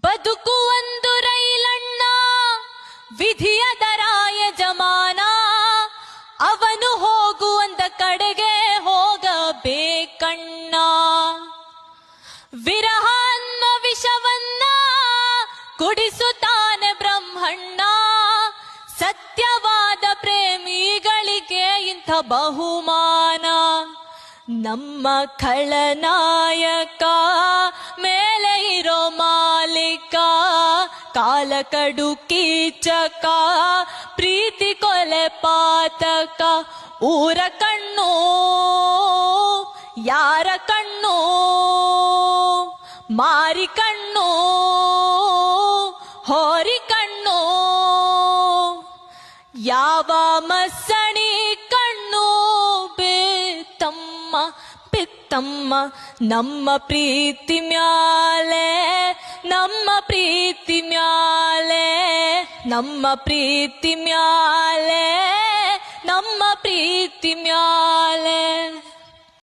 ಬದುಕು ಒಂದು ರೈಲಣ್ಣ, ವಿಧಿಯ ದರಾಯ ಜಮಾನ. ಅವನು ಹೋಗುವಂತ ಕಡೆಗೆ ಹೋಗಬೇಕಣ್ಣ. ವಿರಹ ಅನ್ನೋ ವಿಷವನ್ನ ಕುಡಿಸುತ್ತಾನೆ ಬ್ರಹ್ಮಣ್ಣ. ಸತ್ಯವಾದ ಪ್ರೇಮಿಗಳಿಗೆ ಇಂಥ ಬಹುಮಾನ. ನಮ್ಮ ಖಳನಾಯಕ ಮೇಲೆ ಇರೋ ಮಾಲಿಕ, ಕಾಲ ಕಡು ಕೀಚಕ, ಪ್ರೀತಿ ಕೊಲೆ ಪಾತಕ. ಊರ ಕಣ್ಣು ಯಾರ ಕಣ್ಣು, ಮಾರಿ ಕಣ್ಣು ಹೋರಿ ಕಣ್ಣು. ಯಾವ ಮಸಣಿ ಕಣ್ಣು ಬೇತಮ್ಮ ಪಿತ್ತಮ್ಮ. ನಮ್ಮ ಪ್ರೀತಿ ಮ್ಯಾಲೆ, ನಮ್ಮ ಪ್ರೀತಿ ಮ್ಯಾಲೆ, ನಮ್ಮ ಪ್ರೀತಿ ಮ್ಯಾಲೆ, ನಮ್ಮ ಪ್ರೀತಿ ಮ್ಯಾಲೆ.